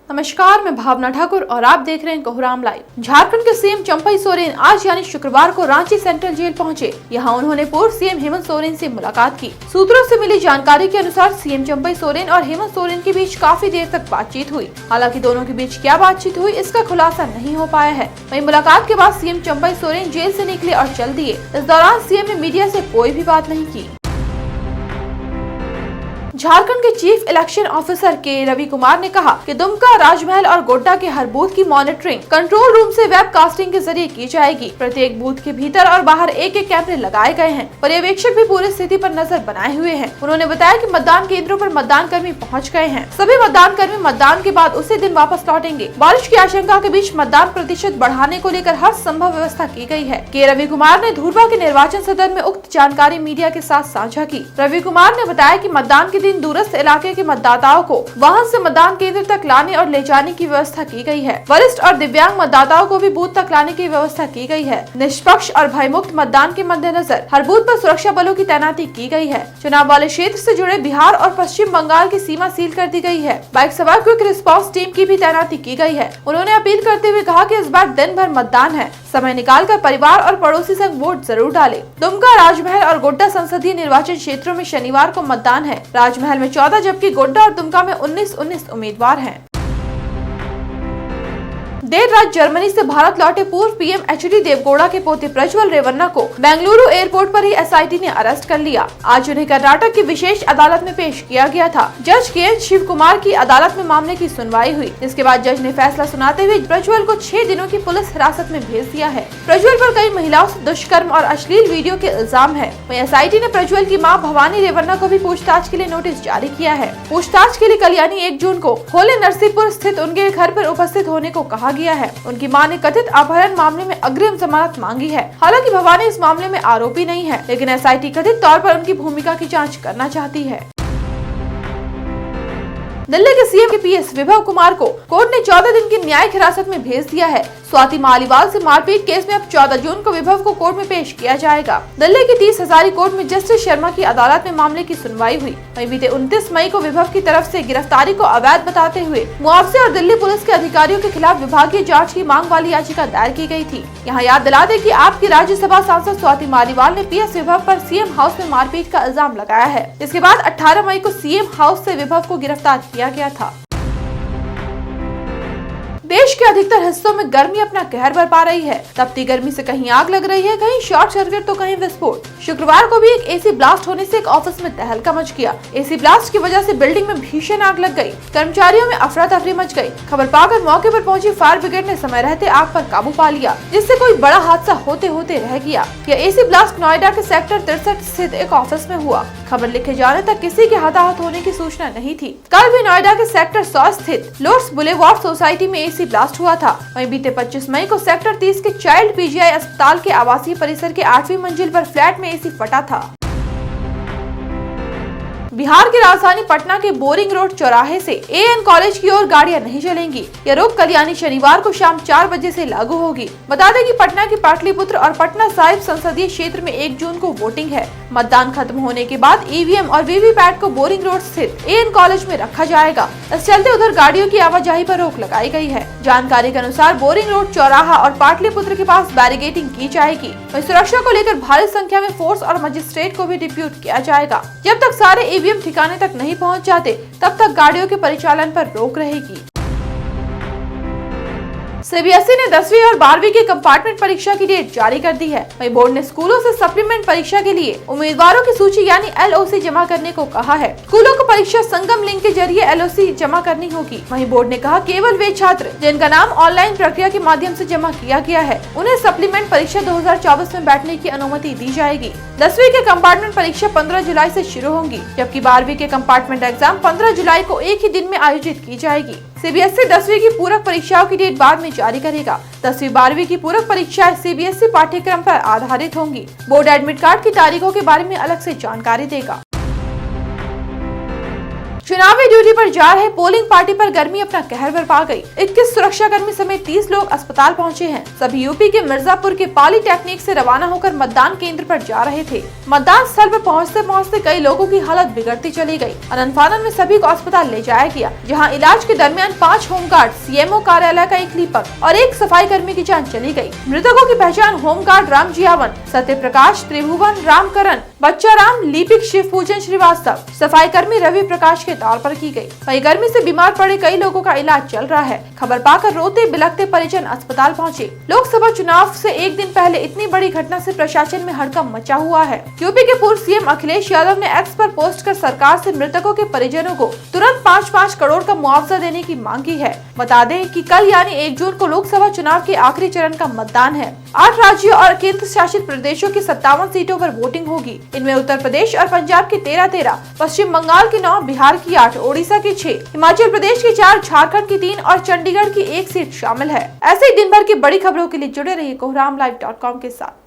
नमस्कार, मैं भावना ठाकुर और आप देख रहे हैं कोहराम लाइव। झारखंड के सीएम चंपई सोरेन आज यानी शुक्रवार को रांची सेंट्रल जेल पहुंचे। यहां उन्होंने पूर्व सीएम हेमंत सोरेन से मुलाकात की। सूत्रों से मिली जानकारी के अनुसार सीएम चंपई सोरेन और हेमंत सोरेन के बीच काफी देर तक बातचीत हुई। हालांकि दोनों के बीच क्या बातचीत हुई इसका खुलासा नहीं हो पाया है। वहीं मुलाकात के बाद सीएम चंपई सोरेन जेल से निकले और चल दिए। इस दौरान सीएम ने मीडिया से कोई भी बात नहीं की। झारखंड के चीफ इलेक्शन ऑफिसर के रवि कुमार ने कहा कि दुमका, राजमहल और गोड्डा के हर बूथ की मॉनिटरिंग कंट्रोल रूम से वेब कास्टिंग के जरिए की जाएगी। प्रत्येक बूथ के भीतर और बाहर एक कैमरे लगाए गए हैं। पर्यवेक्षक भी पूरी स्थिति पर नजर बनाए हुए हैं। उन्होंने बताया कि मतदान केंद्रों पर मतदान कर्मी पहुंच गए हैं। सभी मतदान कर्मी मतदान के बाद उसी दिन वापस लौटेंगे। बारिश की आशंका के बीच मतदान प्रतिशत बढ़ाने को लेकर हर संभव व्यवस्था की गई है। के रवि कुमार ने धुरवा के निर्वाचन सदन में उक्त जानकारी मीडिया के साथ साझा की। रवि कुमार ने बताया कि मतदान के दिन दूरस्थ इलाके के मतदाताओं को वाहन से मतदान केंद्र तक लाने और ले जाने की व्यवस्था की गई है। वरिष्ठ और दिव्यांग मतदाताओं को भी बूथ तक लाने की व्यवस्था की गई है। निष्पक्ष और भयमुक्त मतदान के मद्देनजर हर बूथ पर सुरक्षा बलों की तैनाती की गई है। चुनाव वाले क्षेत्र से जुड़े बिहार और पश्चिम बंगाल की सीमा सील कर दी गई है। बाइक सवार क्विक रिस्पांस टीम की भी तैनाती की गई है। उन्होंने अपील करते हुए कहा कि इस बार दिन भर मतदान है। समय निकालकर परिवार और पड़ोसी संग वोट जरूर डालें। दुमका, राजमहल और गोड्डा संसदीय निर्वाचन क्षेत्रों में शनिवार को मतदान है। राजमहल में 14 जबकि गोड्डा और दुमका में 19 उम्मीदवार हैं। देर रात जर्मनी से भारत लौटे पूर्व पीएम एचडी देवगौड़ा के पोते प्रज्वल रेवन्ना को बेंगलुरु एयरपोर्ट पर ही एसआईटी ने अरेस्ट कर लिया। आज उन्हें कर्नाटक की विशेष अदालत में पेश किया गया था। जज के शिव कुमार की अदालत में मामले की सुनवाई हुई। इसके बाद जज ने फैसला सुनाते हुए प्रज्वल को 6 दिनों की पुलिस हिरासत में भेज दिया है। प्रज्वल पर कई महिलाओं से दुष्कर्म और अश्लील वीडियो के इल्जाम है। वहीं एसआईटी ने प्रज्वल की मां भवानी रेवन्ना को भी पूछताछ के लिए नोटिस जारी किया है। पूछताछ के लिए कल यानी 1 जून को होले नरसिंहपुर स्थित उनके घर पर उपस्थित होने को कहा गया है। उनकी मां ने कथित अपहरण मामले में अग्रिम जमानत मांगी है। हालांकि भवानी इस मामले में आरोपी नहीं है, लेकिन एसआईटी कथित तौर पर उनकी भूमिका की जांच करना चाहती है। दिल्ली के सीएम के पीएस विभव कुमार को कोर्ट ने 14 दिन की न्यायिक हिरासत में भेज दिया है। स्वाति मालीवाल से मारपीट केस में अब 14 जून को विभव को कोर्ट में पेश किया जाएगा। दिल्ली की 30 हजारी कोर्ट में जस्टिस शर्मा की अदालत में मामले की सुनवाई हुई। वहीं बीते 29 मई को विभव की तरफ से गिरफ्तारी को अवैध बताते हुए मुआवजे और दिल्ली पुलिस के अधिकारियों के खिलाफ विभागीय जाँच की मांग वाली याचिका दायर की गयी थी। यहाँ याद दिला दें कि आपकी राज्यसभा सांसद स्वाति मालीवाल ने पीएस विभव पर सीएम हाउस में मारपीट का इल्जाम लगाया है। इसके बाद 18 मई को सीएम हाउस से विभव को गिरफ्तार किया गया था। देश के अधिकतर हिस्सों में गर्मी अपना कहर बरपा रही है। तपती गर्मी से कहीं आग लग रही है, कहीं शॉर्ट सर्किट तो कहीं विस्फोट। शुक्रवार को भी एक एसी ब्लास्ट होने से एक ऑफिस में तहलका मच गया। एसी ब्लास्ट की वजह से बिल्डिंग में भीषण आग लग गई। कर्मचारियों में अफरा तफरी मच गई। खबर पाकर मौके पर पहुंची फायर ब्रिगेड ने समय रहते आग पर काबू पा लिया, जिससे कोई बड़ा हादसा होते होते रह गया। यह एसी ब्लास्ट नोएडा के सेक्टर 63 स्थित एक ऑफिस में हुआ। खबर लिखे जाने तक किसी के हताहत होने की सूचना नहीं थी। कल भी नोएडा के सेक्टर 100 स्थित लोर्ड्स बुलेवार्ड सोसाइटी में एसी ब्लास्ट हुआ था। वहीं बीते 25 मई को सेक्टर 30 के चाइल्ड पीजीआई अस्पताल के आवासीय परिसर के 8वीं मंजिल पर फ्लैट में एसी फटा था। बिहार की राजधानी पटना के बोरिंग रोड चौराहे से एएन कॉलेज की ओर गाड़ियां नहीं चलेंगी। यह रोक कल यानी शनिवार को शाम 4 बजे से लागू होगी। बता दें कि पटना की पाटलिपुत्र और पटना साहिब संसदीय क्षेत्र में 1 जून को वोटिंग है। मतदान खत्म होने के बाद ईवीएम और वीवीपैट को बोरिंग रोड स्थित एएन कॉलेज में रखा जाएगा। इस चलते उधर गाड़ियों की आवाजाही पर रोक लगाई गई है। जानकारी के अनुसार बोरिंग रोड चौराहा और पाटलिपुत्र के पास बैरिकेडिंग की जाएगी। वहीं सुरक्षा को लेकर भारी संख्या में फोर्स और मजिस्ट्रेट को भी डिप्यूट किया जाएगा। जब तक सारे ईवीएम ठिकाने तक नहीं पहुंच जाते, तब तक गाड़ियों के परिचालन पर रोक रहेगी। सीबीएसई ने 10वीं और 12वीं की कंपार्टमेंट परीक्षा की डेट जारी कर दी है। वहीं बोर्ड ने स्कूलों से सप्लीमेंट परीक्षा के लिए उम्मीदवारों की सूची यानी एलओसी जमा करने को कहा है। स्कूलों को परीक्षा संगम लिंक के जरिए एलओसी जमा करनी होगी। वहीं बोर्ड ने कहा केवल वे छात्र जिनका नाम ऑनलाइन प्रक्रिया के माध्यम से जमा किया गया है, उन्हें सप्लीमेंट परीक्षा 2024 में बैठने की अनुमति दी जाएगी। 10वीं के कंपार्टमेंट परीक्षा 15 जुलाई से शुरू होंगी, जबकि 12वीं के कंपार्टमेंट एग्जाम 15 जुलाई को एक ही दिन में आयोजित की जाएगी। सीबीएसई 10वीं की पूरक परीक्षाओं की डेट बाद में जारी करेगा। 10वीं 12वीं की पूरक परीक्षाएं सीबीएसई पाठ्यक्रम पर आधारित होंगी। बोर्ड एडमिट कार्ड की तारीखों के बारे में अलग से जानकारी देगा। चुनावी ड्यूटी पर जा रहे पोलिंग पार्टी पर गर्मी अपना कहर बरपा गई। 21 सुरक्षा कर्मी समेत 30 लोग अस्पताल पहुंचे हैं। सभी यूपी के मिर्जापुर के पॉलीटेक्निक से रवाना होकर मतदान केंद्र पर जा रहे थे। मतदान स्थल पर पहुंचते पहुंचते कई लोगों की हालत बिगड़ती चली गई। अनंत-फानन में सभी को अस्पताल ले जाया गया, जहां इलाज के दरमियान 5 होमगार्ड, सीएमओ कार्यालय का एक लीपक और एक सफाई कर्मी की जान चली गई। मृतकों की पहचान होमगार्ड राम जियावन, सत्य प्रकाश, त्रिभुवन रामकरण, बच्चा राम, लिपिक शिव पूजन श्रीवास्तव, सफाई कर्मी रवि प्रकाश के तौर पर की गई। वहीं गर्मी से बीमार पड़े कई लोगों का इलाज चल रहा है। खबर पाकर रोते बिलखते परिजन अस्पताल पहुंचे। लोकसभा चुनाव से एक दिन पहले इतनी बड़ी घटना से प्रशासन में हड़कंप मचा हुआ है। यूपी के पूर्व सीएम अखिलेश यादव ने एक्स पर पोस्ट कर सरकार से मृतकों के परिजनों को तुरंत 5-5 करोड़ का मुआवजा देने की मांग की है। बता दें कि कल यानी 1 जून को लोकसभा चुनाव के आखिरी चरण का मतदान है। 8 राज्यों और केंद्र शासित प्रदेशों की 57 सीटों पर वोटिंग होगी। इनमें उत्तर प्रदेश और पंजाब की 13, पश्चिम बंगाल की 9, बिहार की 8, ओडिशा की 6, हिमाचल प्रदेश की 4, झारखंड की 3 और चंडीगढ़ की 1 सीट शामिल है। ऐसे ही दिन भर की बड़ी खबरों के लिए जुड़े रहिए कोहरामलाइव.com के साथ।